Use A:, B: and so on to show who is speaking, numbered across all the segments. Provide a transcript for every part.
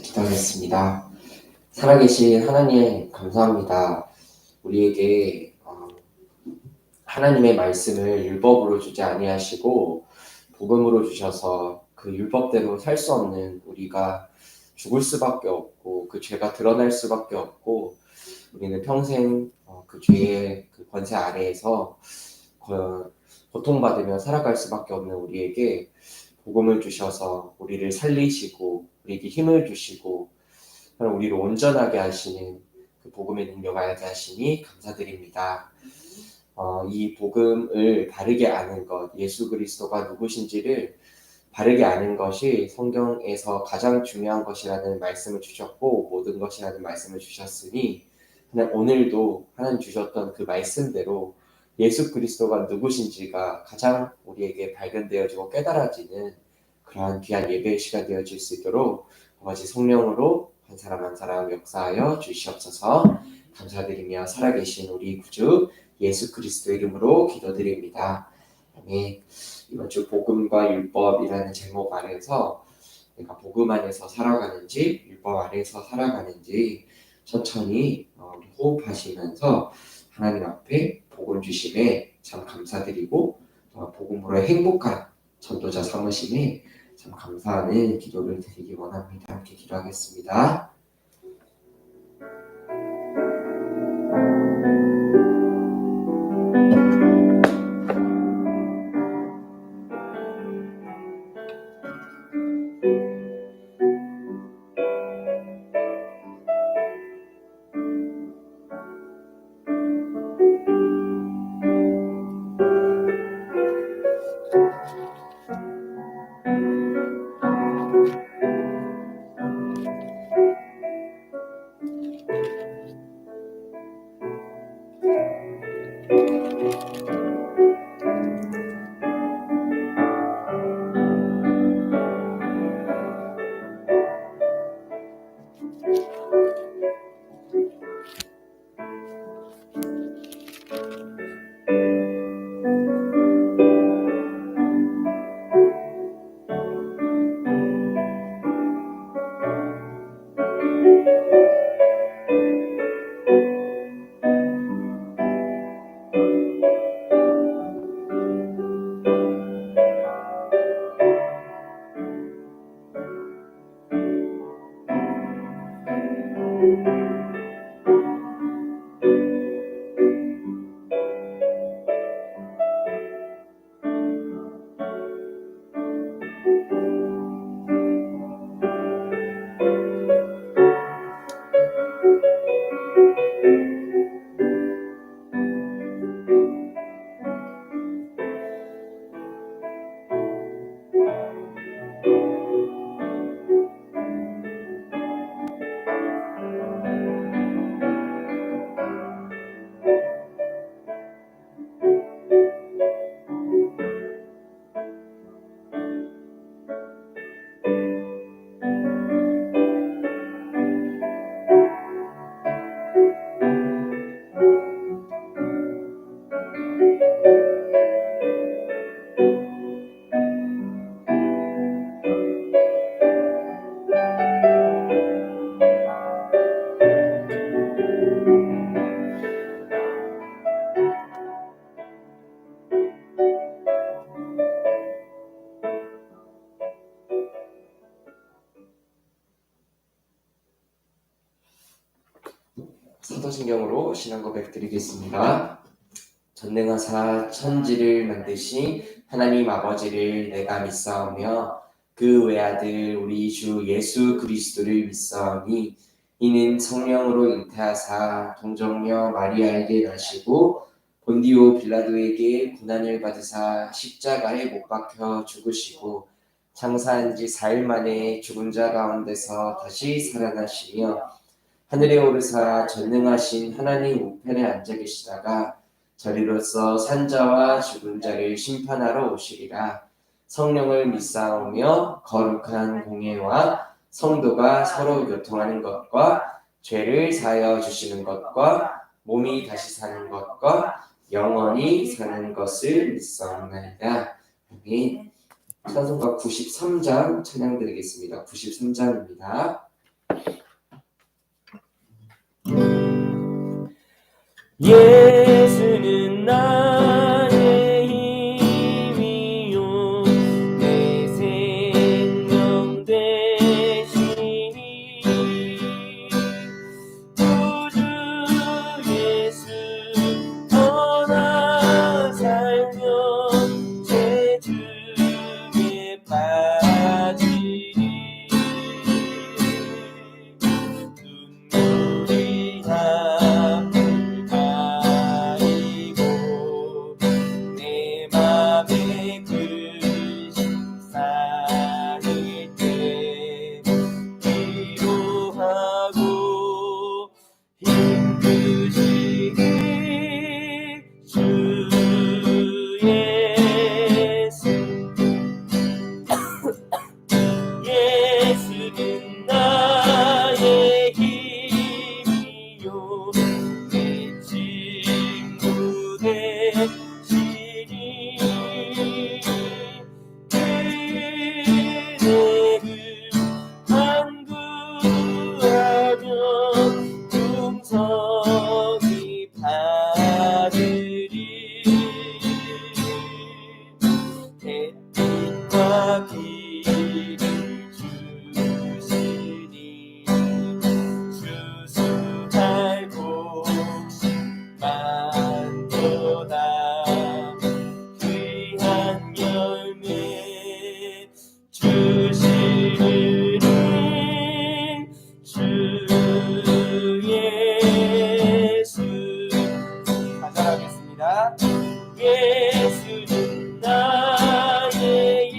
A: 기도하겠습니다. 살아계신 하나님 감사합니다. 우리에게 하나님의 말씀을 율법으로 주지 아니하시고 복음으로 주셔서 그 율법대로 살 수 없는 우리가 죽을 수밖에 없고 그 죄가 드러날 수밖에 없고 우리는 평생 그 죄의 그 권세 아래에서 고통받으며 살아갈 수밖에 없는 우리에게 복음을 주셔서 우리를 살리시고 우리에게 힘을 주시고 우리를 온전하게 하시는 그 복음의 능력 알게 하시니 감사드립니다. 이 복음을 바르게 아는 것, 예수 그리스도가 누구신지를 바르게 아는 것이 성경에서 가장 중요한 것이라는 말씀을 주셨고 모든 것이라는 말씀을 주셨으니 오늘도 하나님 주셨던 그 말씀대로 예수 그리스도가 누구신지가 가장 우리에게 발견되어지고 깨달아지는 그러한 귀한 예배의 시간 되어질 수 있도록 아버지 성령으로 한 사람 한 사람 역사하여 주시옵소서. 감사드리며 살아계신 우리 구주 예수 그리스도 이름으로 기도드립니다. 아멘. 이번 주 복음과 율법이라는 제목 아래서 내가 복음 안에서 살아가는지 율법 안에서 살아가는지 천천히 호흡하시면서 하나님 앞에 복음 주심에 참 감사드리고 복음으로 행복한 전도자 삼으심에 참 감사하는 기도를 드리기 원합니다. 함께 기도하겠습니다. 사도신경으로 신앙 고백 드리겠습니다. 전능하사 천지를 만드신 하나님 아버지를 내가 믿사오며 그 외아들 우리 주 예수 그리스도를 믿사오니 이는 성령으로 잉태하사 동정녀 마리아에게 나시고 본디오 빌라도에게 고난을 받으사 십자가에 못 박혀 죽으시고 장사한 지 4일 만에 죽은 자 가운데서 다시 살아나시며 하늘에 오르사 전능하신 하나님 우편에 앉아 계시다가 저리로서 산자와 죽은 자를 심판하러 오시리라. 성령을 믿사오며 거룩한 공예와 성도가 서로 교통하는 것과 죄를 사하여 주시는 것과 몸이 다시 사는 것과 영원히 사는 것을 믿사옵나이다. 아멘. 찬송가 93장 찬양 드리겠습니다. 93장입니다. 예수는 나의 힘이요 내 생명 되시니 구주 예수 떠나 살면 제 중에 빠지니 눈물이 예수는 나의 힘이요 내 친구 되시니 그대를 간구하면 풍성히 받으리 햇빛과 비를 주시니 수수할 곡식만도다 귀한 열매 주시니 주 예수. 감사하겠습니다. 예수는 나의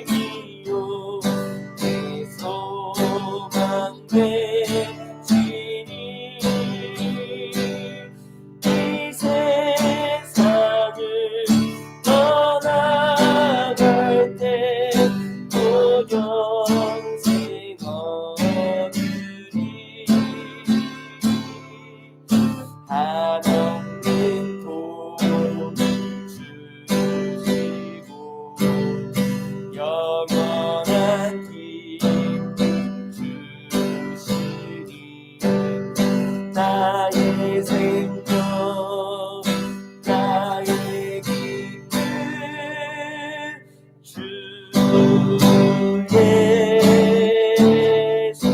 A: 힘이요 내 소망 되시니 이 세상을 떠나갈 때 영생 얻으리 한없는 돈을 주시고 영원한 기쁨 주시니 나의 생명 나의 기쁨 주 예수.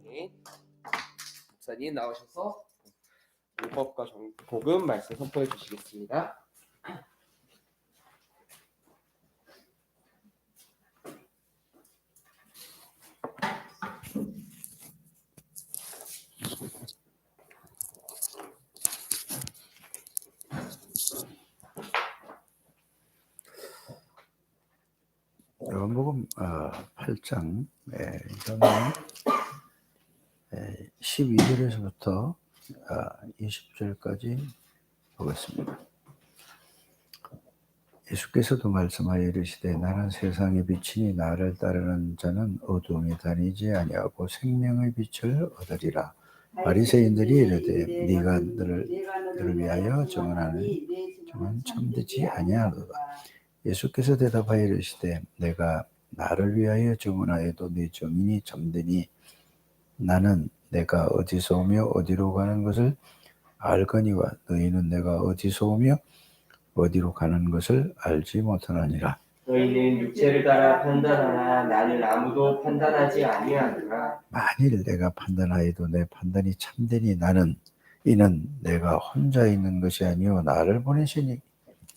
A: 네. 목사님 나오셔서 율법과 복음 말씀 선포해 주시겠습니다.
B: 요한복음 8장 이거는 12절에서부터 20절까지 보겠습니다. 예수께서도 말씀하여 이르시되 나는 세상의 빛이니 나를 따르는 자는 어두움에 다니지 아니하고 생명의 빛을 얻으리라. 바리새인들이 이르되 네가 너를 위하여 증언하는 증언 참되지 아니하도다. 예수께서 대답하여 이르시되 내가 나를 위하여 증언하여도 네 증인이 참되니 나는 내가 어디서 오며 어디로 가는 것을 알거니와 너희는 내가 어디서 오며 어디로 가는 것을 알지 못하느니라.
A: 너희는 육체를 따라 판단하나 나는 아무도 판단하지 아니하노라.
B: 만일 내가 판단하여도 내 판단이 참되니 이는 내가 혼자 있는 것이 아니요 나를 보내시니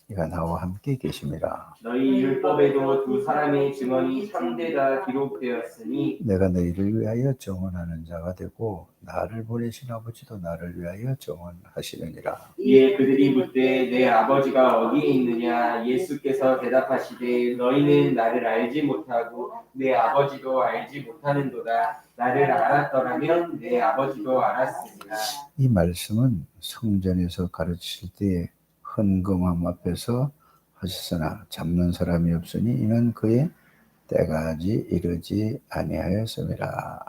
B: 이가 나와 함께 계심이라.
A: 너희 율법에도 두 사람의 증언이 참되다 기록되었으니
B: 내가 너희를 위하여 증언하는 자가 되고 나를 보내신 아버지도 나를 위하여 증언하시느니라.
A: 이에 그들이 묻되 내 아버지가 어디에 있느냐? 예수께서 대답하시되 너희는 나를 알지 못하고 내 아버지도 알지 못하는도다. 나를 알았더라면 내 아버지도 알았으리라.
B: 이 말씀은 성전에서 가르치실 때에 헌금함 앞에서 하셨으나 잡는 사람이 없으니 이는 그의 때가 아직 이르지 아니하였음이라.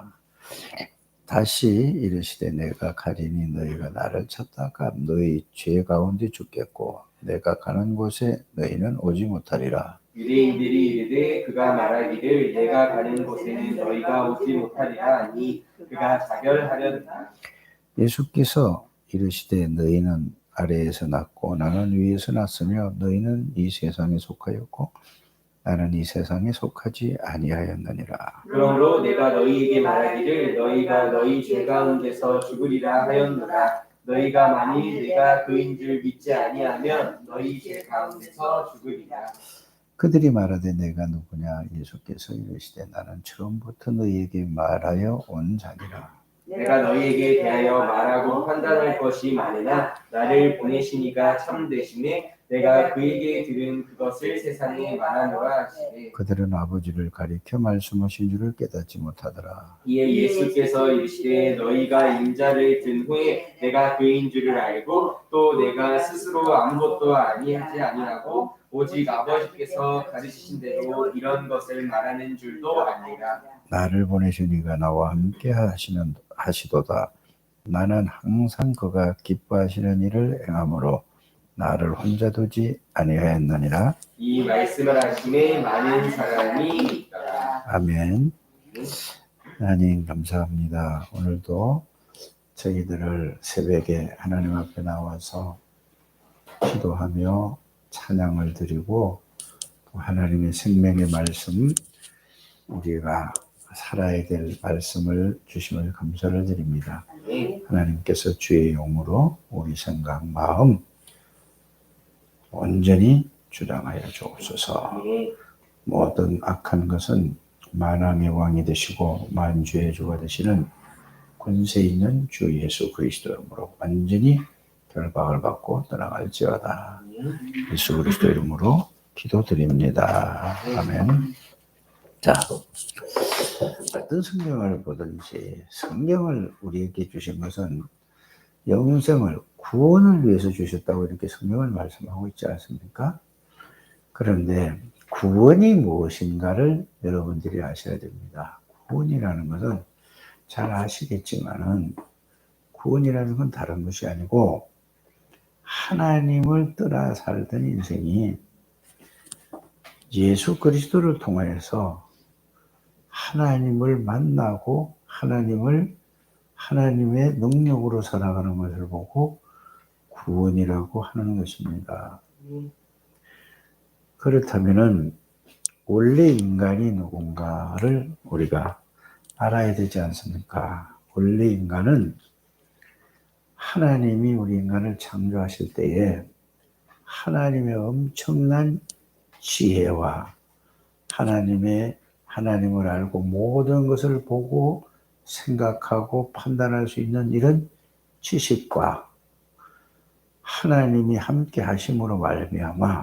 B: 다시 이르시되 내가 가리니 너희가 나를 찾다가 너희 죄 가운데 죽겠고 내가 가는 곳에 너희는 오지 못하리라.
A: 유대인들이 이르되 그가 말하기를 내가 가는 곳에는 너희가 오지 못하리라 하니 그가 자결하려니와.
B: 예수께서 이르시되 너희는 아래에서 났고 나는 위에서 났으며 너희는 이 세상에 속하였고 나는 이 세상에 속하지 아니하였느니라.
A: 그러므로 내가 너희에게 말하기를 너희가 너희 죄 가운데서 죽으리라 하였노라. 너희가 만일 내가 그인 줄 믿지 아니하면 너희 죄 가운데서 죽으리라.
B: 그들이 말하되 내가 누구냐? 예수께서 이르시되 나는 처음부터 너희에게 말하여 온 자니라.
A: 내가 너희에게 대하여 말하고 판단할 것이 많으나 나를 보내시니가 참되심에 내가 그에게 들은 그것을 세상에 말하노라 하시되
B: 그들은 아버지를 가리켜 말씀하신 줄을 깨닫지 못하더라.
A: 이에 예수께서 이르시되 너희가 인자를 든 후에 내가 그인 줄을 알고 또 내가 스스로 아무것도 아니하지 아니하고 오직 아버지께서 가르치신 대로 이런 것을 말하는 줄도 아니라.
B: 나를 보내신 이가 나와 함께 하시도다. 나는 항상 그가 기뻐하시는 일을 행함으로 나를 혼자 두지 아니하였느니라.
A: 이 말씀을 하심에 많은 사람이 있더라.
B: 아멘. 하나님 감사합니다. 오늘도 저희들을 새벽에 하나님 앞에 나와서 기도하며 찬양을 드리고 또 하나님의 생명의 말씀 우리가 살아야 될 말씀을 주심을 감사를 드립니다. 하나님께서 주의 용으로 우리 생각, 마음 온전히 주장하여 주옵소서. 모든 악한 것은 만왕의 왕이 되시고 만주의 주가 되시는 권세 있는 주 예수 그리스도 이름으로 완전히 결박을 받고 떠나갈지어다. 예수 그리스도 이름으로 기도드립니다. 아멘. 자, 어떤 성경을 보든지 성경을 우리에게 주신 것은 영생을 구원을 위해서 주셨다고 이렇게 성경을 말씀하고 있지 않습니까? 그런데 구원이 무엇인가를 여러분들이 아셔야 됩니다. 구원이라는 것은 잘 아시겠지만은 구원이라는 건 다른 것이 아니고 하나님을 떠나 살던 인생이 예수 그리스도를 통하여서 하나님을 만나고 하나님의 능력으로 살아가는 것을 보고 구원이라고 하는 것입니다. 그렇다면은 원래 인간이 누군가를 우리가 알아야 되지 않습니까? 원래 인간은 하나님이 우리 인간을 창조하실 때에 하나님의 엄청난 지혜와 하나님을 알고 모든 것을 보고 생각하고 판단할 수 있는 이런 지식과 하나님이 함께 하심으로 말미암아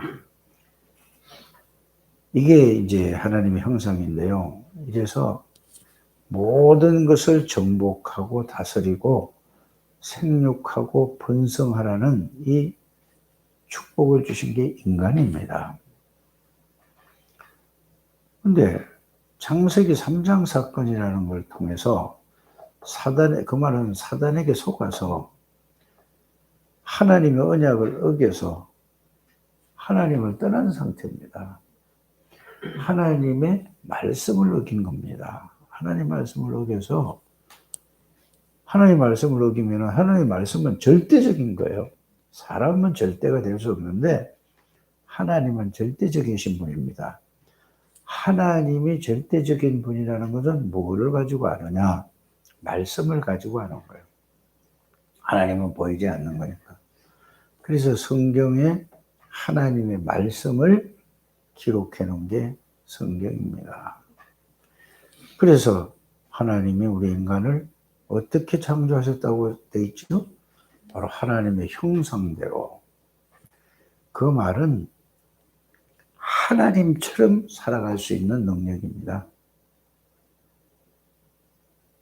B: 이게 이제 하나님의 형상인데요. 이래서 모든 것을 정복하고 다스리고 생육하고 번성하라는 이 축복을 주신 게 인간입니다. 근데 창세기 3장 사건이라는 걸 통해서 그 말은 사단에게 속아서 하나님의 언약을 어겨서 하나님을 떠난 상태입니다. 하나님의 말씀을 어긴 겁니다. 하나님 말씀을 어겨서 하나님 말씀을 어기면 하나님 말씀은 절대적인 거예요. 사람은 절대가 될 수 없는데 하나님은 절대적이신 분입니다. 하나님이 절대적인 분이라는 것은 뭐를 가지고 아느냐? 말씀을 가지고 아는 거예요. 하나님은 보이지 않는 거니까. 그래서 성경에 하나님의 말씀을 기록해 놓은 게 성경입니다. 그래서 하나님이 우리 인간을 어떻게 창조하셨다고 되어 있죠? 바로 하나님의 형상대로. 그 말은 하나님처럼 살아갈 수 있는 능력입니다.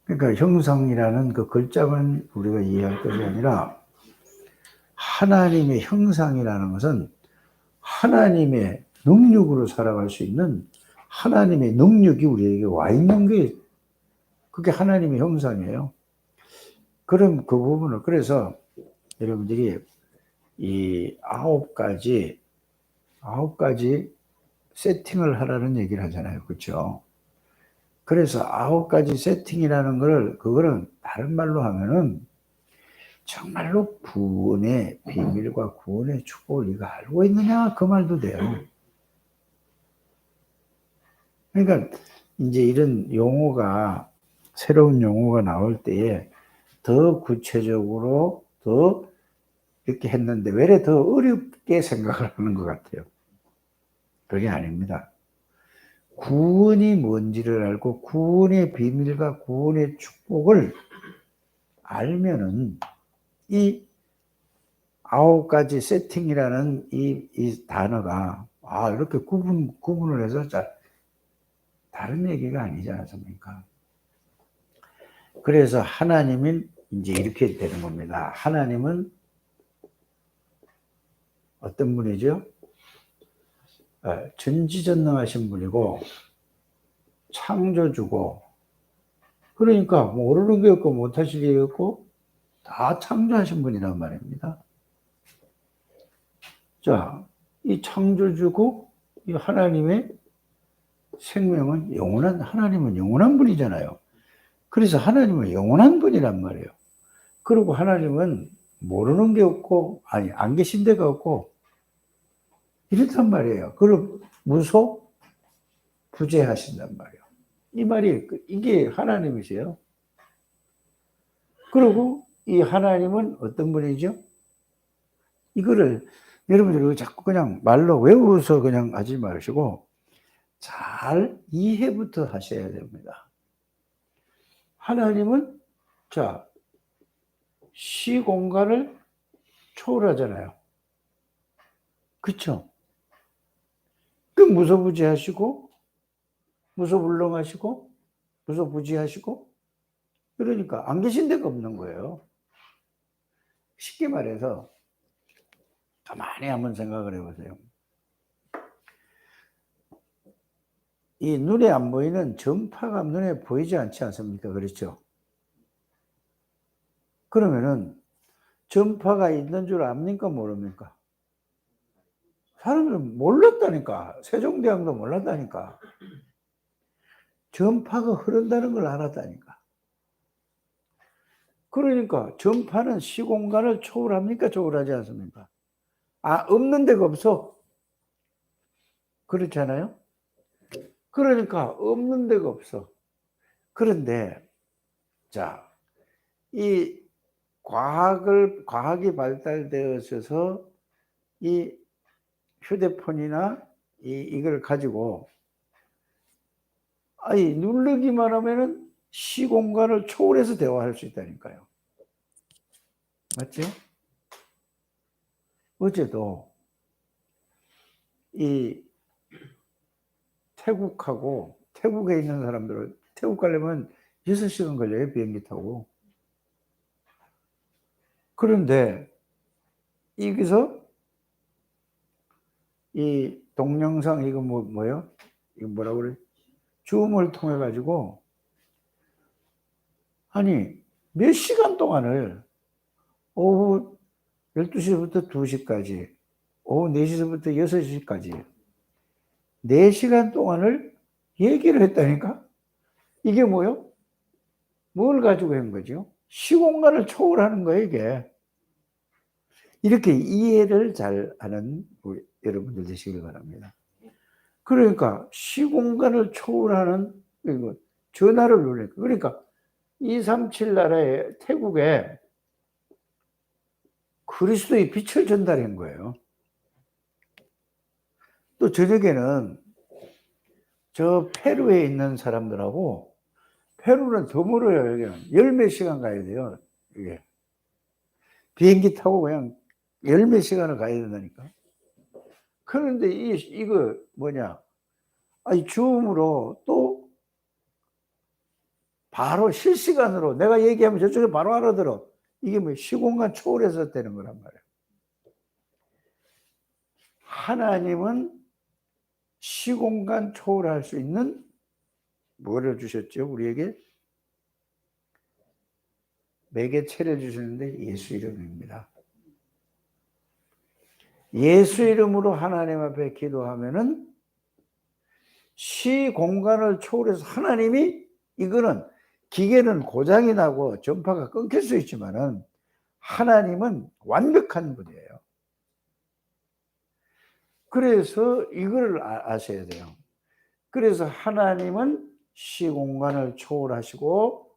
B: 그러니까 형상이라는 그 글자만 우리가 이해할 것이 아니라 하나님의 형상이라는 것은 하나님의 능력으로 살아갈 수 있는 하나님의 능력이 우리에게 와 있는 게 그게 하나님의 형상이에요. 그럼 그 부분을 그래서 여러분들이 이 9가지 세팅을 하라는 얘기를 하잖아요. 그렇죠? 그래서 9가지 세팅이라는 걸 그거는 다른 말로 하면은 정말로 구원의 비밀과 구원의 축복을 네가 알고 있느냐 그 말도 돼요. 그러니까 이제 이런 용어가 새로운 용어가 나올 때에 더 구체적으로 더 이렇게 했는데 왜 더 어렵게 생각을 하는 것 같아요. 그게 아닙니다. 구원이 뭔지를 알고 구원의 비밀과 구원의 축복을 알면은 이 9가지 세팅이라는 이 단어가 이렇게 구분을 해서 다른 얘기가 아니지 않습니까? 그래서 하나님은 이제 이렇게 되는 겁니다. 하나님은 어떤 분이죠? 전지전능하신 분이고 창조주고 그러니까 모르는 게 없고 못하실 게 없고 다 창조하신 분이란 말입니다. 자, 이 창조주고 이 하나님의 생명은 하나님은 영원한 분이잖아요. 그래서 하나님은 영원한 분이란 말이에요. 그리고 하나님은 모르는 게 없고 안 계신 데가 없고 이렇단 말이에요. 그리고 무소부재하신단 말이에요. 이 말이 이게 하나님이세요. 그리고 이 하나님은 어떤 분이죠? 이거를 여러분들이 자꾸 그냥 말로 외워서 그냥 하지 마시고 잘 이해부터 하셔야 됩니다. 하나님은 시공간을 초월하잖아요. 그쵸? 그 무소부재하시고 무소불능하시고 무소부지하시고 그러니까 안 계신 데가 없는 거예요. 쉽게 말해서 가만히 한번 생각을 해보세요. 이 눈에 안 보이는 전파가 눈에 보이지 않지 않습니까? 그렇죠? 그러면은 전파가 있는 줄 압니까? 모릅니까? 사람들은 몰랐다니까. 세종대왕도 몰랐다니까. 전파가 흐른다는 걸 알았다니까. 그러니까 전파는 시공간을 초월합니까? 초월하지 않습니까? 없는 데가 없어. 그렇잖아요? 그러니까 없는 데가 없어. 그런데 이 과학이 발달되어서 이 휴대폰이나 이걸 가지고 누르기만 하면은 시공간을 초월해서 대화할 수 있다니까요. 맞죠? 어제도 이 태국에 있는 사람들은 태국 가려면 6시간 걸려요. 비행기 타고. 그런데 여기서 이 동영상 이거 뭐요? 이거 뭐라고 그래? 줌을 통해 가지고 몇 시간 동안을 오후 12시부터 2시까지 오후 4시부터 6시까지 4시간 동안을 얘기를 했다니까? 이게 뭐요? 뭘 가지고 한 거죠? 시공간을 초월하는 거예요, 이게. 이렇게 이해를 잘 하는 우리 여러분들 되시길 바랍니다. 그러니까 시공간을 초월하는 전화를 누르니까 그러니까 237 나라의 태국에 그리스도의 빛을 전달한 거예요. 또 저녁에는 저 페루에 있는 사람들하고, 페루는 더 멀어요. 여기는 열 몇 시간 가야 돼요. 이게 비행기 타고 그냥 열 몇 시간을 가야 된다니까. 그런데 이거 뭐냐, 아니 줌으로 또 바로 실시간으로 내가 얘기하면 저쪽에 바로 알아들어. 이게 뭐 시공간 초월해서 되는 거란 말이에요. 하나님은 시공간 초월할 수 있는 뭐를 주셨죠? 우리에게 매개체를 주시는데 예수 이름입니다. 예수 이름으로 하나님 앞에 기도하면은 시공간을 초월해서 하나님이, 이거는 기계는 고장이 나고 전파가 끊길 수 있지만은 하나님은 완벽한 분이에요. 그래서 이걸 아셔야 돼요. 그래서 하나님은 시공간을 초월하시고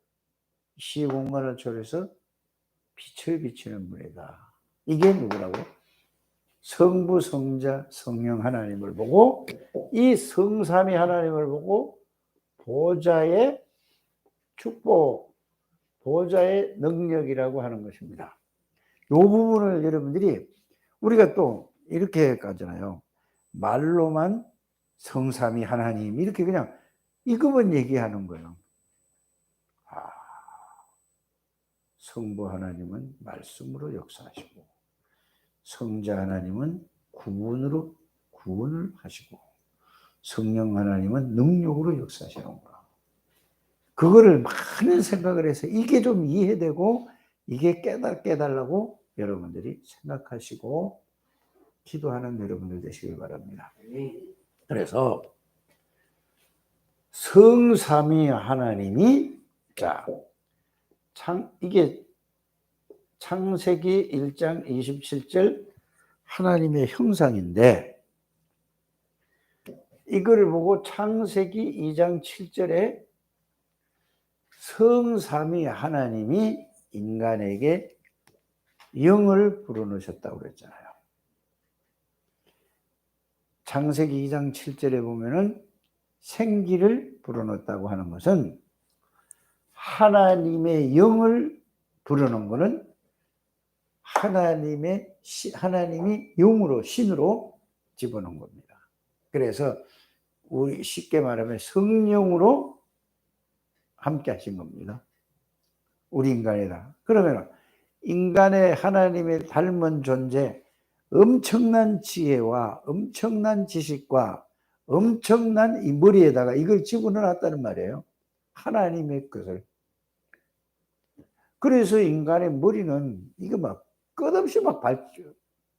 B: 시공간을 초월해서 빛을 비치는 분이다. 이게 누구라고? 성부, 성자, 성령 하나님을 보고, 이 성삼위 하나님을 보고 보좌의 축복, 보좌의 능력이라고 하는 것입니다. 이 부분을 여러분들이, 우리가 또 이렇게 가잖아요. 말로만 성삼위 하나님 이렇게 그냥 이것만 얘기하는 거예요. 아, 성부 하나님은 말씀으로 역사하시고, 성자 하나님은 구원을 하시고, 성령 하나님은 능력으로 역사하시는구나. 그거를 많은 생각을 해서 이게 좀 이해되고 이게 깨달라고 여러분들이 생각하시고 기도하는 여러분들 되시길 바랍니다. 그래서 성삼위 하나님이, 자, 이게 창세기 1장 27절 하나님의 형상인데, 이거를 보고 창세기 2장 7절에 성삼위 하나님이 인간에게 영을 불어넣으셨다고 그랬잖아요. 창세기 2장 7절에 보면은 생기를 불어넣었다고 하는 것은 하나님의 영을 불어넣은 것은 하나님이 영으로, 신으로 집어넣은 겁니다. 그래서 우리 쉽게 말하면 성령으로 함께 하신 겁니다. 우리 인간이다. 그러면 인간의 하나님의 닮은 존재, 엄청난 지혜와 엄청난 지식과 엄청난 이 머리에다가 이걸 집어넣었다는 말이에요. 하나님의 것을. 그래서 인간의 머리는 이거 막 끝없이 막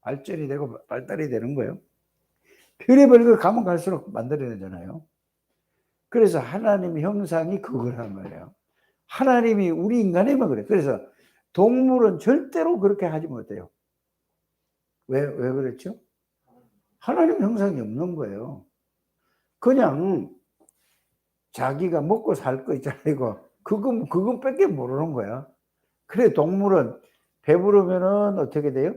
B: 발전이 되고 발달이 되는 거예요. 별의별 걸 가면 갈수록 만들어내잖아요. 그래서 하나님의 형상이 그거란 말이에요. 하나님이 우리 인간에만 그래. 그래서 동물은 절대로 그렇게 하지 못해요. 왜 그랬죠? 하나님 형상이 없는 거예요. 그냥 자기가 먹고 살 거 있잖아요. 그건 모르는 거야. 그래, 동물은 배부르면은 어떻게 돼요?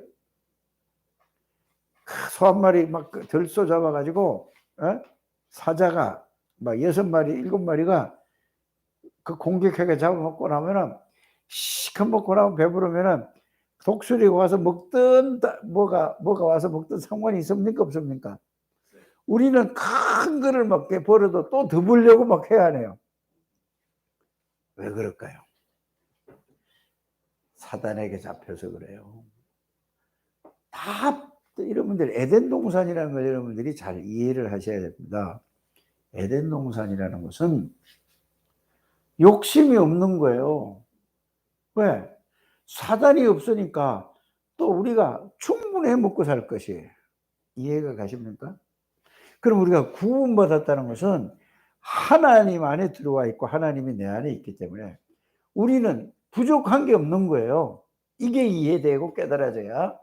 B: 소 한 마리 막 들소 잡아가지고, 사자가 막 6마리, 7마리가 그 공격하게 잡아먹고 나면은, 시컷 먹고 나면 배부르면은 독수리가 와서 먹든, 뭐가 와서 먹든 상관이 있습니까? 없습니까? 우리는 큰 거를 먹게 벌어도 또 더 벌려고 막 해야 하네요. 왜 그럴까요? 사단에게 잡혀서 그래요. 다 여러분들 에덴 동산이라는 걸 여러분들이 잘 이해를 하셔야 됩니다. 에덴 동산이라는 것은 욕심이 없는 거예요. 왜? 사단이 없으니까 또 우리가 충분히 먹고 살 것이, 이해가 가십니까? 그럼 우리가 구원받았다는 것은 하나님 안에 들어와 있고 하나님이 내 안에 있기 때문에 우리는 부족한 게 없는 거예요. 이게 이해되고 깨달아져야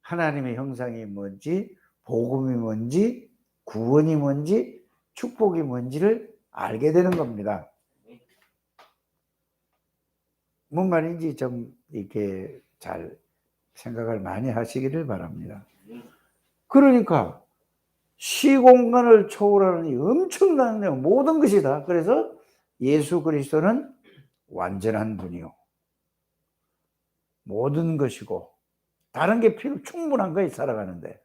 B: 하나님의 형상이 뭔지, 복음이 뭔지, 구원이 뭔지, 축복이 뭔지를 알게 되는 겁니다. 뭔 말인지 좀 이렇게 잘 생각을 많이 하시기를 바랍니다. 그러니까 시공간을 초월하는 이 엄청난 모든 것이 다. 그래서 예수 그리스도는 완전한 분이요, 모든 것이고 다른 게 필요 충분한 거에 살아가는데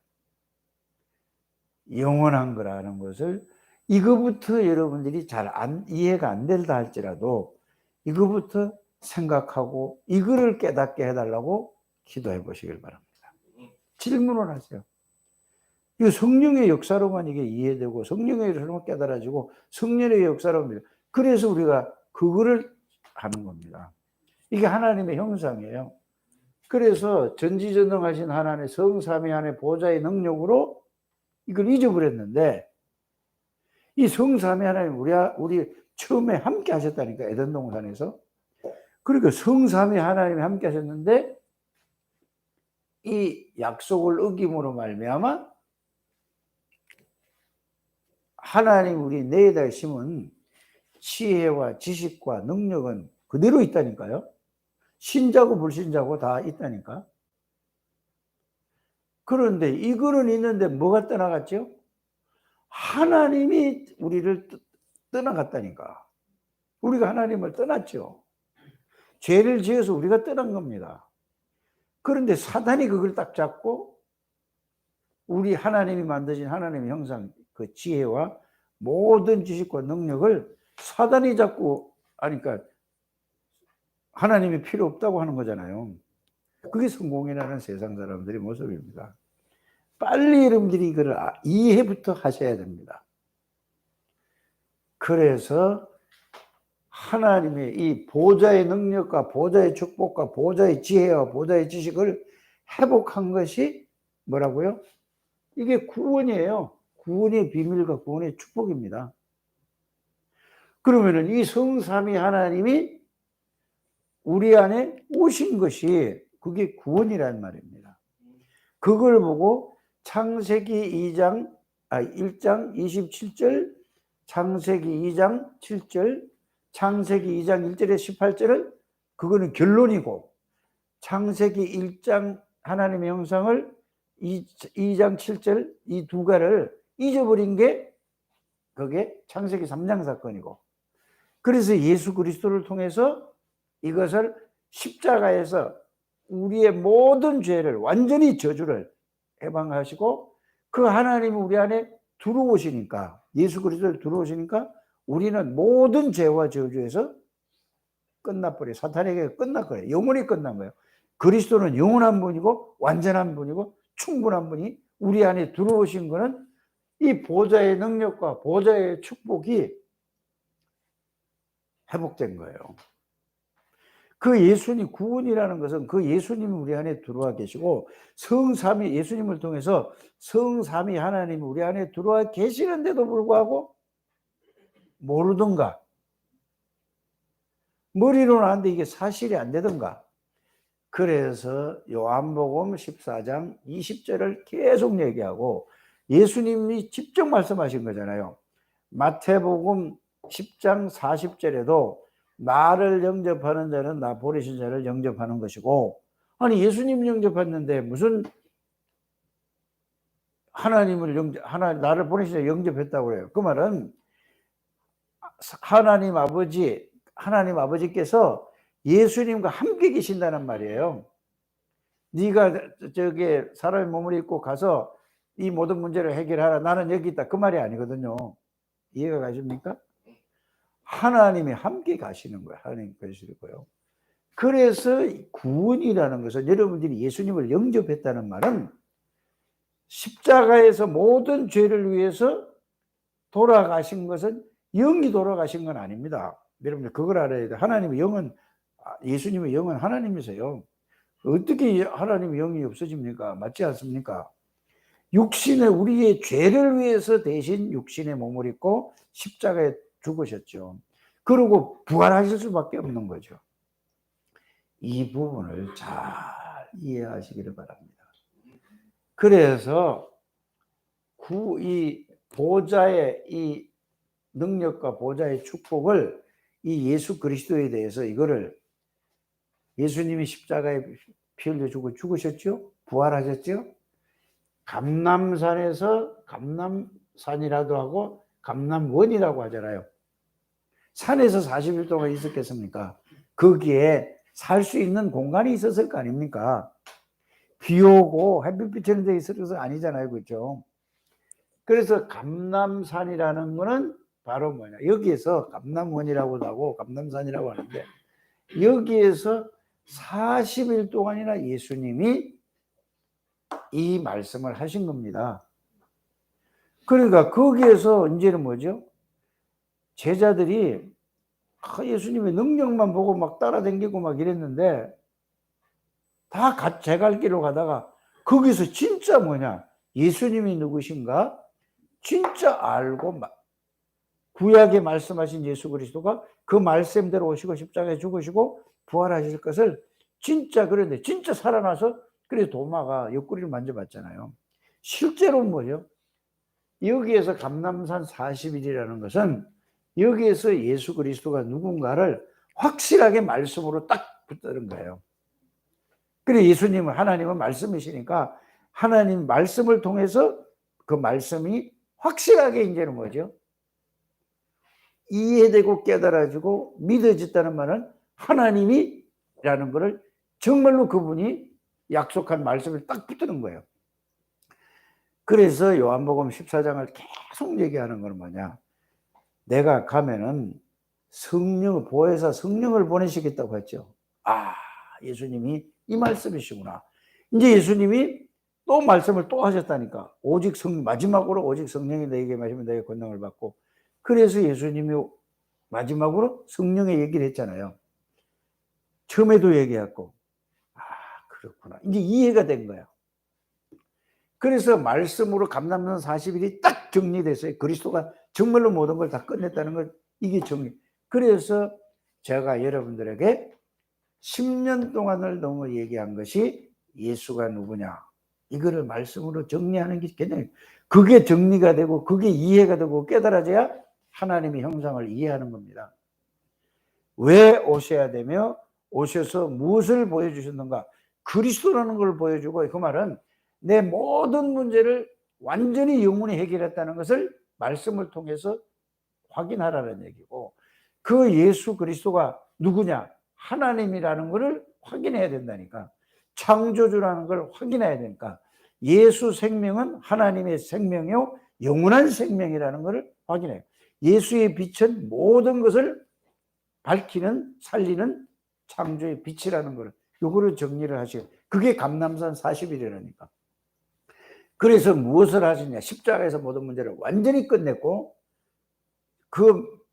B: 영원한 거라는 것을, 이거부터 여러분들이 잘 이해가 안 된다 할지라도 이거부터 생각하고 이거를 깨닫게 해달라고 기도해 보시길 바랍니다. 질문을 하세요. 이거 성령의 역사로만 이게 이해되고 성령의 역사로만 깨달아지고 성령의 역사로만, 그래서 우리가 그거를 하는 겁니다. 이게 하나님의 형상이에요. 그래서 전지전능하신 하나님의 성삼위 하나님의 보좌의 능력으로 이걸 잊어버렸는데, 이 성삼위 하나님 우리 처음에 함께 하셨다니까, 에덴 동산에서. 그러니까 성삼위 하나님이 함께 하셨는데 이 약속을 어김으로 말미암아 하나님 우리 내에다 심은 지혜와 지식과 능력은 그대로 있다니까요. 신자고 불신자고 다 있다니까. 그런데 이거는 있는데 뭐가 떠나갔죠? 하나님이 우리를 떠나갔다니까. 우리가 하나님을 떠났죠. 죄를 지어서 우리가 떠난 겁니다. 그런데 사단이 그걸 딱 잡고 우리 하나님이 만드신 하나님의 형상, 그 지혜와 모든 지식과 능력을 사단이 잡고 하니까 하나님이 필요 없다고 하는 거잖아요. 그게 성공이라는 세상 사람들의 모습입니다. 빨리 여러분들이 이걸 이해부터 하셔야 됩니다. 그래서 하나님의 이 보좌의 능력과 보좌의 축복과 보좌의 지혜와 보좌의 지식을 회복한 것이 뭐라고요? 이게 구원이에요. 구원의 비밀과 구원의 축복입니다. 그러면은 이 성삼위 하나님이 우리 안에 오신 것이 그게 구원이라는 말입니다. 그걸 보고 창세기 1장 27절, 창세기 2장 7절, 창세기 2장 1절에 18절은 그거는 결론이고, 창세기 1장 하나님의 형상을 2장 7절 이 두 가를 잊어버린 게 그게 창세기 3장 사건이고, 그래서 예수 그리스도를 통해서 이것을 십자가에서 우리의 모든 죄를 완전히 저주를 해방하시고 그 하나님이 우리 안에 들어오시니까, 예수 그리스도를 들어오시니까 우리는 모든 죄와 저주에서 끝나버려요. 사탄에게 끝났거든요. 영원히 끝난 거예요. 그리스도는 영원한 분이고 완전한 분이고 충분한 분이 우리 안에 들어오신 거는 이 보좌의 능력과 보좌의 축복이 회복된 거예요. 그 예수님, 구원이라는 것은 그 예수님이 우리 안에 들어와 계시고 성삼위, 예수님을 통해서 성삼위 하나님이 우리 안에 들어와 계시는데도 불구하고 모르던가, 머리로는 아는데 이게 사실이 안 되던가. 그래서 요한복음 14장 20절을 계속 얘기하고 예수님이 직접 말씀하신 거잖아요. 마태복음 10장 40절에도 나를 영접하는 자는 나 보내신 자를 영접하는 것이고, 아니 예수님 영접했는데 무슨 나를 보내신 자 영접했다고 그래요. 그 말은 하나님 아버지께서 예수님과 함께 계신다는 말이에요. 네가 저기 사람의 몸을 입고 가서 이 모든 문제를 해결하라, 나는 여기 있다, 그 말이 아니거든요. 이해가 가십니까? 하나님이 함께 가시는 거예요. 하나님 계시고요. 그래서 구원이라는 것은, 여러분들이 예수님을 영접했다는 말은 십자가에서 모든 죄를 위해서 돌아가신 것은 영이 돌아가신 건 아닙니다. 여러분들 그걸 알아야 돼요. 하나님의 영은, 예수님의 영은 하나님이세요. 어떻게 하나님의 영이 없어집니까? 맞지 않습니까? 우리의 죄를 위해서 대신 육신의 몸을 입고 십자가에 죽으셨죠. 그리고 부활하실 수밖에 없는 거죠. 이 부분을 잘 이해하시기를 바랍니다. 그래서 이 보좌의 이 능력과 보좌의 축복을, 이 예수 그리스도에 대해서 이거를, 예수님이 십자가에 피 흘려 죽으셨죠? 부활하셨죠? 감남산에서 감남산이라도 하고 감남원이라고 하잖아요. 산에서 40일 동안 있었겠습니까? 거기에 살 수 있는 공간이 있었을 거 아닙니까? 비 오고 햇빛 비치는 데 있을 것은 아니잖아요. 그렇죠? 그래서 감남산이라는 거는 바로 뭐냐, 여기에서 감남원이라고도 하고 감남산이라고 하는데, 여기에서 40일 동안이나 예수님이 이 말씀을 하신 겁니다. 그러니까 거기에서 이제는 뭐죠? 제자들이 예수님의 능력만 보고 막 따라다니고 막 이랬는데, 다 제 갈 길로 가다가 거기서 진짜 뭐냐, 예수님이 누구신가 진짜 알고, 구약에 말씀하신 예수 그리스도가 그 말씀대로 오시고 십자가에 죽으시고 부활하실 것을 진짜, 그런데 진짜 살아나서, 그래서 도마가 옆구리를 만져봤잖아요. 실제로 뭐죠? 여기에서 감남산 40일이라는 것은 여기에서 예수 그리스도가 누군가를 확실하게 말씀으로 딱 붙드는 거예요. 그래, 예수님은, 하나님은 말씀이시니까 하나님 말씀을 통해서 그 말씀이 확실하게 이제는 뭐죠? 이해되고 깨달아지고 믿어졌다는 말은 하나님이라는 것을 정말로 그분이 약속한 말씀을 딱 붙드는 거예요. 그래서 요한복음 14장을 계속 얘기하는 건 뭐냐, 내가 가면은 성령, 보혜사 성령을 보내시겠다고 했죠. 예수님이 이 말씀이시구나. 이제 예수님이 또 말씀을 또 하셨다니까. 오직 마지막으로 오직 성령이 너에게 마시면 너에게 권능을 받고. 그래서 예수님이 마지막으로 성령의 얘기를 했잖아요. 처음에도 얘기했고, 그렇구나. 이제 이해가 된 거야. 그래서 말씀으로 감남산 40일이 딱 정리됐어요. 그리스도가 정말로 모든 걸 다 끝냈다는 걸, 이게 정리. 그래서 제가 여러분들에게 10년 동안을 너무 얘기한 것이 예수가 누구냐, 이거를 말씀으로 정리하는 게 굉장히, 그게 정리가 되고 그게 이해가 되고 깨달아져야 하나님의 형상을 이해하는 겁니다. 왜 오셔야 되며 오셔서 무엇을 보여주셨는가, 그리스도라는 걸 보여주고, 그 말은 내 모든 문제를 완전히 영원히 해결했다는 것을 말씀을 통해서 확인하라는 얘기고, 그 예수 그리스도가 누구냐, 하나님이라는 것을 확인해야 된다니까. 창조주라는 걸 확인해야 되니까. 예수 생명은 하나님의 생명이요 영원한 생명이라는 것을 확인해요. 예수의 빛은 모든 것을 밝히는, 살리는 창조의 빛이라는 걸, 요거를 정리를 하셔요. 그게 감남산 40일이라니까. 그래서 무엇을 하시냐, 십자가에서 모든 문제를 완전히 끝냈고, 그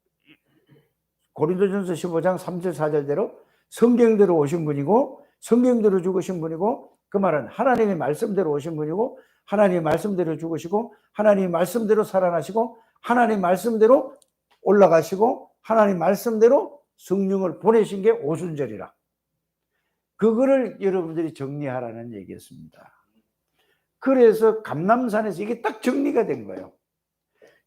B: 고린도전서 15장 3절 4절대로 성경대로 오신 분이고, 성경대로 죽으신 분이고, 그 말은 하나님의 말씀대로 오신 분이고, 하나님의 말씀대로 죽으시고, 하나님의 말씀대로 살아나시고, 하나님의 말씀대로 올라가시고, 하나님의 말씀대로 성령을 보내신 게 오순절이라. 그거를 여러분들이 정리하라는 얘기였습니다. 그래서 감남산에서 이게 딱 정리가 된 거예요.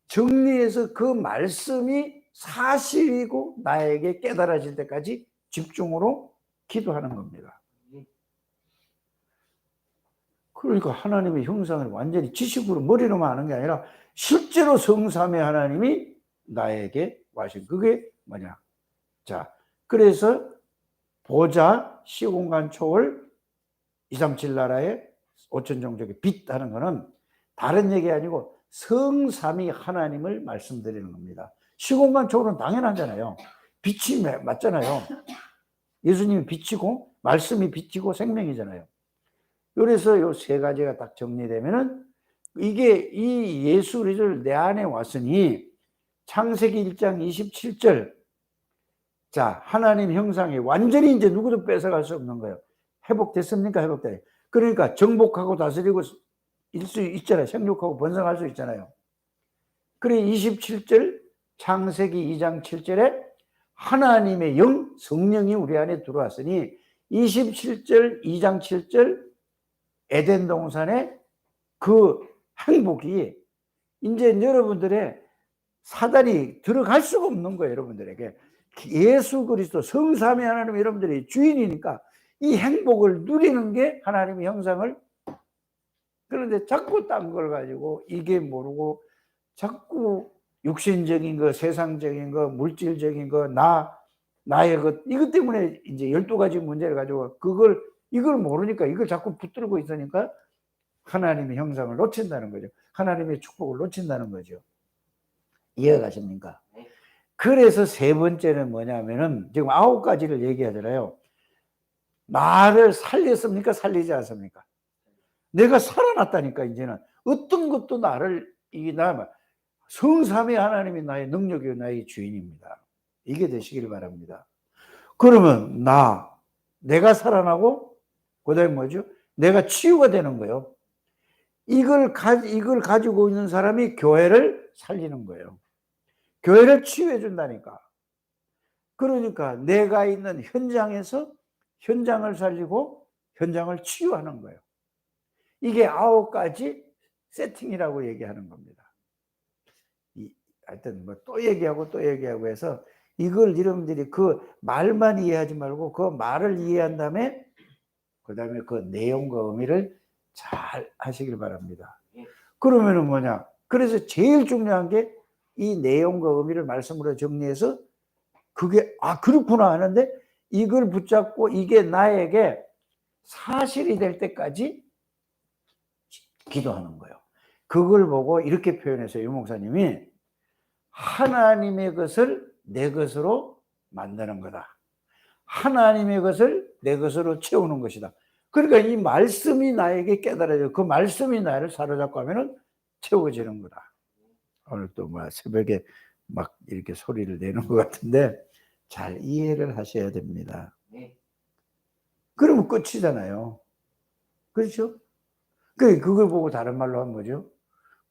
B: 정리해서 그 말씀이 사실이고 나에게 깨달아질 때까지 집중으로 기도하는 겁니다. 그러니까 하나님의 형상을 완전히 지식으로 머리로만 하는 게 아니라 실제로 성삼의 하나님이 나에게 와신, 그게 뭐냐. 자, 그래서 보좌, 시공간, 초월, 237 나라의 5천 종족의 빛 하는 거는 다른 얘기 아니고 성삼위 하나님을 말씀드리는 겁니다. 시공간, 초월은 당연하잖아요. 빛이 맞잖아요. 예수님이 빛이고 말씀이 빛이고 생명이잖아요. 그래서 요 세 가지가 딱 정리되면은, 이게 이 예수 그리스도를 내 안에 왔으니 창세기 1장 27절, 자, 하나님 형상이 완전히 이제 누구도 뺏어갈 수 없는 거예요. 회복됐습니까? 회복돼. 그러니까 정복하고 다스리고 일 수 있잖아요. 생육하고 번성할 수 있잖아요. 그래 27절 창세기 2장 7절에 하나님의 영, 성령이 우리 안에 들어왔으니 27절 2장 7절 에덴 동산의 그 행복이 이제 여러분들의 사단이 들어갈 수가 없는 거예요. 여러분들에게 예수 그리스도 성삼위 하나님 여러분들이 주인이니까 이 행복을 누리는 게 하나님의 형상을, 그런데 자꾸 딴 걸 가지고 이게 모르고 자꾸 육신적인 거, 세상적인 거, 물질적인 거, 나의 것, 이것 때문에 이제 12가지 문제를 가지고 이걸 모르니까 이걸 자꾸 붙들고 있으니까 하나님의 형상을 놓친다는 거죠. 하나님의 축복을 놓친다는 거죠. 이해가 가십니까? 그래서 세 번째는 뭐냐면은 지금 9가지를 얘기하잖아요. 나를 살렸습니까? 살리지 않습니까? 내가 살아났다니까. 이제는 어떤 것도 나를 성삼위 하나님이 나의 능력이요 나의 주인입니다. 이게 되시길 바랍니다. 그러면 내가 살아나고 그다음에 뭐죠? 내가 치유가 되는 거예요. 이걸 가지고 있는 사람이 교회를 살리는 거예요. 교회를 치유해 준다니까. 그러니까 내가 있는 현장에서 현장을 살리고 현장을 치유하는 거예요. 이게 9가지 세팅이라고 얘기하는 겁니다. 하여튼 뭐 또 얘기하고 해서 이걸 여러분들이 그 말만 이해하지 말고 그 말을 이해한 다음에 그다음에 그 내용과 의미를 잘 하시길 바랍니다. 그러면은 뭐냐? 그래서 제일 중요한 게 이 내용과 의미를 말씀으로 정리해서 그게 그렇구나 하는데 이걸 붙잡고 이게 나에게 사실이 될 때까지 기도하는 거예요. 그걸 보고 이렇게 표현했어요. 유 목사님이 하나님의 것을 내 것으로 만드는 거다. 하나님의 것을 내 것으로 채우는 것이다. 그러니까 이 말씀이 나에게 깨달아져. 그 말씀이 나를 사로잡고 하면은 채워지는 거다. 오늘 또 새벽에 막 이렇게 소리를 내는 것 같은데 잘 이해를 하셔야 됩니다. 그러면 끝이잖아요. 그렇죠? 그걸 보고 다른 말로 하면 뭐죠?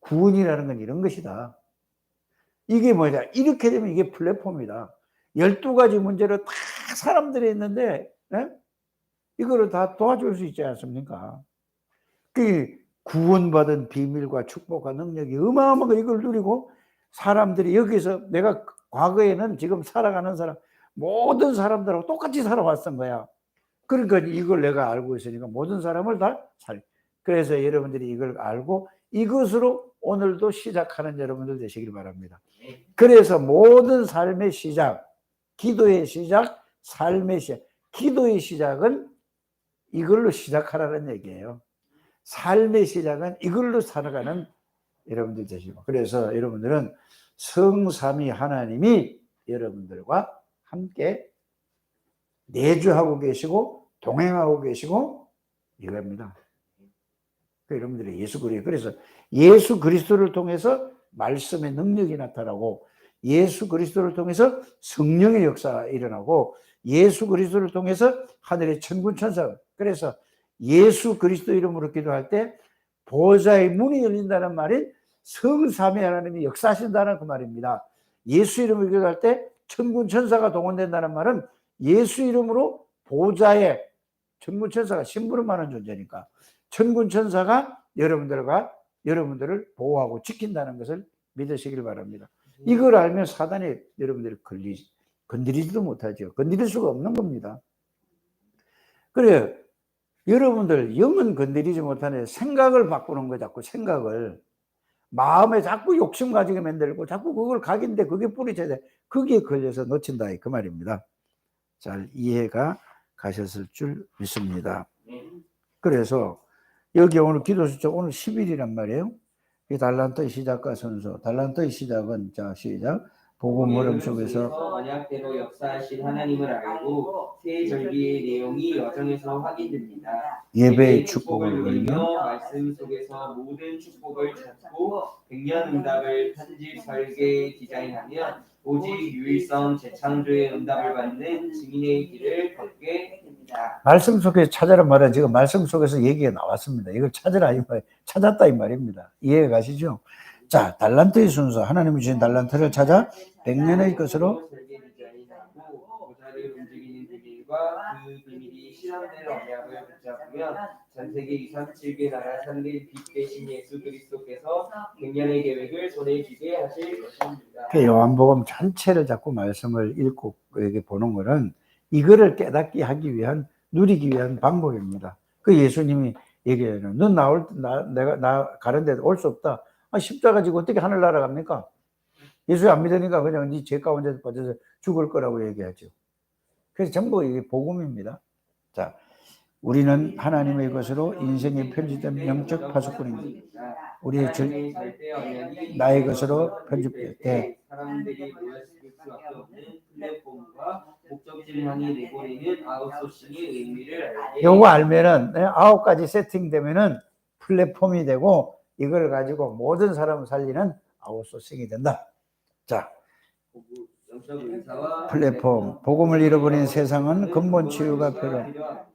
B: 구원이라는 건 이런 것이다. 이게 뭐냐? 이렇게 되면 이게 플랫폼이다. 12가지 문제로 다 사람들이 있는데, 이거를 다 도와줄 수 있지 않습니까? 구원받은 비밀과 축복과 능력이 어마어마하게 이걸 누리고 사람들이 여기서 내가 과거에는 지금 살아가는 사람, 모든 사람들하고 똑같이 살아왔던 거야. 그러니까 이걸 내가 알고 있으니까 모든 사람을 다 그래서 여러분들이 이걸 알고 이것으로 오늘도 시작하는 여러분들 되시길 바랍니다. 그래서 모든 삶의 시작, 기도의 시작, 삶의 시작, 기도의 시작은 이걸로 시작하라는 얘기예요. 삶의 시작은 이걸로 살아가는 여러분들 되시고, 그래서 여러분들은 성삼위 하나님이 여러분들과 함께 내주하고 계시고 동행하고 계시고 이겁니다. 여러분들이 예수 그리스도, 그래서 예수 그리스도를 통해서 말씀의 능력이 나타나고 예수 그리스도를 통해서 성령의 역사가 일어나고 예수 그리스도를 통해서 하늘의 천군 천사, 그래서 예수 그리스도 이름으로 기도할 때 보좌의 문이 열린다는 말이 성삼위 하나님이 역사하신다는 그 말입니다. 예수 이름으로 기도할 때 천군 천사가 동원된다는 말은 예수 이름으로 보좌에 천군 천사가 심부름하는 존재니까 천군 천사가 여러분들을 보호하고 지킨다는 것을 믿으시길 바랍니다. 이걸 알면 사단이 여러분들을 건드리지도 못하죠. 건드릴 수가 없는 겁니다. 그래요. 여러분들 영은 건드리지 못하는 생각을 바꾸는 거, 자꾸 생각을 마음에 자꾸 욕심 가지게 만들고 자꾸 그걸 각인데 그게 뿌리쳐야 돼. 거기에 걸려서 놓친다 그 말입니다. 잘 이해가 가셨을 줄 믿습니다. 그래서 여기 오늘 기도 숫자 오늘 10일이란 말이에요. 이 달란트의 시작과 선서. 달란트의 시작은 자 시작. 복음 흐름 속에서
A: 언약대로 역사하신 하나님을 알고 새 절기의 내용이 여정에서 확인됩니다.
B: 예배의 축복을
A: 누리며 말씀 속에서 모든 축복을 찾고 백년 응답을 편집 설계 디자인하면 오직 유일성 재창조의 응답을 받는 증인의 길을 걷게 됩니다. 말씀 속에서 찾아라 말은 지금 말씀 속에서 얘기가 나왔습니다. 이걸 찾으라 찾았다 이 말입니다. 이해 가시죠? 자, 달란트의 순서, 하나님이 주신 달란트를 찾아 100년의 것으로 보좌를 움직이는 비밀과 그 비밀이 실현된 언약을 붙잡으면 전세계 237개 나라 상대 빛 대신 예수 그리스도께서 100년의 계획을 손에 쥐게 하실 것입니다.
B: 요한복음 전체를 자꾸 말씀을 읽고 여기 보는 것은 이거를 깨닫게 하기 위한, 누리기 위한 방법입니다. 그 예수님이 얘기해요. 넌 내가 나 가는데 올 수 없다. 십자가 지고 어떻게 하늘 날아갑니까? 예수 안 믿으니까 그냥 네 죄 가운데 빠져서 죽을 거라고 얘기하죠. 그래서 전부 이게 복음입니다. 자, 우리는 하나님의 것으로 인생에 편집된 영적 파수꾼입니다. 우리의 나의 것으로 편집될 때
A: 사람들이 모였을 수밖에 없는 플랫폼과 목적지를 향해 내보내는 아웃소싱의 의미를 알게.
B: 요거 알면은 9가지 세팅되면은 플랫폼이 되고 이걸 가지고 모든 사람을 살리는 아웃소싱이 된다. 자, 플랫폼, 복음을 잃어버린 세상은 근본 치유가 필요합니다.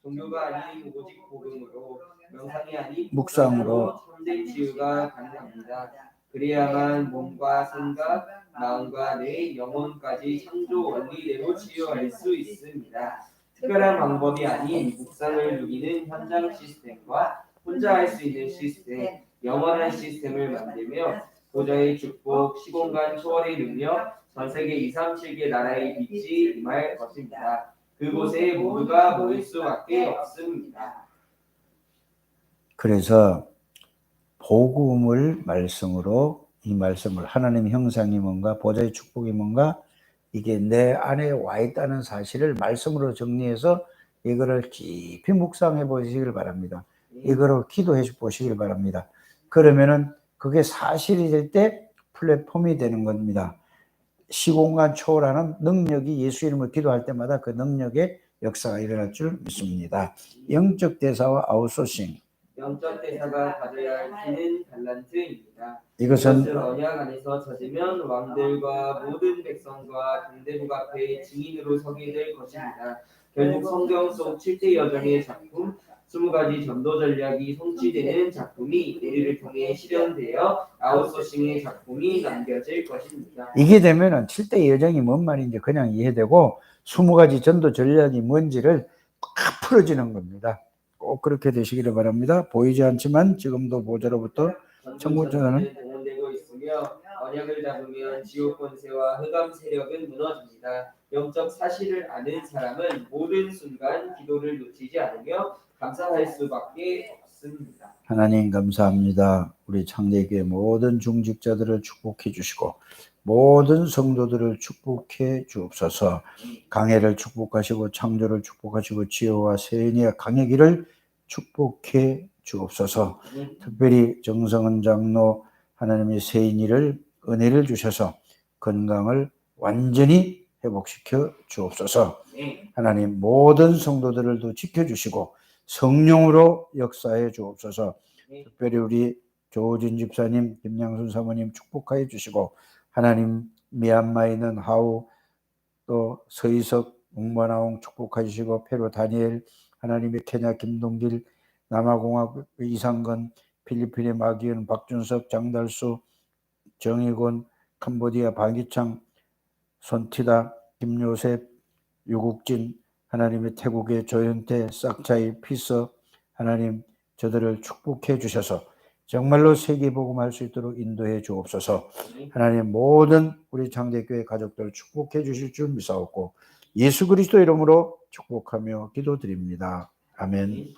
A: 종교가 아닌 오직 복음으로, 명상이 아닌
B: 묵상으로
A: 참된 치유가 가능합니다. 그래야만 몸과 생각, 마음과 내 영혼까지 창조 원리대로 치유할 수 있습니다. 특별한 방법이 아닌 묵상을 누리는 현장 시스템과 혼자 할 수 있는 시스템, 영원한 시스템을 만들며 보좌의 축복, 시공간 초월의 능력, 전 세계 2, 3, 7개 나라의 빛이 임할 것입니다. 그곳에 모두가 모일 수밖에 없습니다.
B: 그래서 복음을 말씀으로 이 말씀을 하나님 형상이 뭔가 보좌의 축복이 뭔가 이게 내 안에 와 있다는 사실을 말씀으로 정리해서 이거를 깊이 묵상해 보시길 바랍니다. 이거를 기도해 보시길 바랍니다. 그러면은 그게 사실이 될 때 플랫폼이 되는 겁니다. 시공간 초월하는 능력이 예수 이름을 기도할 때마다 그 능력의 역사가 일어날 줄 믿습니다. 영적 대사와 아웃소싱.
A: 영적 대사가 가져야 할 키는 달란트입니다.
B: 이것은
A: 언약 안에서 찾으면 왕들과 모든 백성과 강대국 앞에 증인으로 서게 될 것입니다. 결국 성경 속 7대 여정의 작품, 20가지 전도 전략이 성취되는 작품이 우리를 통해 실현되어 아웃소싱의 작품이 남겨질 것입니다.
B: 이게 되면은 7대 여정이 뭔 말인지 그냥 이해되고 20가지 전도 전략이 뭔지를 딱 풀어지는 겁니다. 꼭 그렇게 되시기를 바랍니다. 보이지 않지만 지금도 보좌로부터 천국전은
A: 동원되고 있으며 언약을 잡으면 지옥 권세와 흑암 세력은 무너집니다. 영적 사실을 아는 사람은 모든 순간 기도를 놓치지 않으며 감사할 수밖에 없습니다.
B: 하나님 감사합니다. 우리 창대교회 모든 중직자들을 축복해 주시고 모든 성도들을 축복해 주옵소서. 강해를 축복하시고 창조를 축복하시고 지혜와 세인의 강해기를 축복해 주옵소서. 특별히 정성은 장로 하나님의 세인이를 은혜를 주셔서 건강을 완전히 회복시켜 주옵소서. 하나님 모든 성도들을 지켜주시고 성령으로 역사해 주옵소서. 특별히 우리 조진 집사님, 김양순 사모님 축복하여 주시고 하나님 미얀마에 있는 하우 또 서희석, 웅바나옹 축복하여 주시고 페루 다니엘, 하나님의 케냐 김동길, 남아공화국 이상건, 필리핀의 마기은, 박준석, 장달수, 정의곤, 캄보디아 박이창, 손티다, 김요셉, 유국진, 하나님의 태국의 조현태, 싹차이, 피서, 하나님 저들을 축복해 주셔서 정말로 세계복음할 수 있도록 인도해 주옵소서. 하나님 모든 우리 장대교회 가족들 축복해 주실 줄 믿사옵고 예수 그리스도 이름으로 축복하며 기도드립니다. 아멘.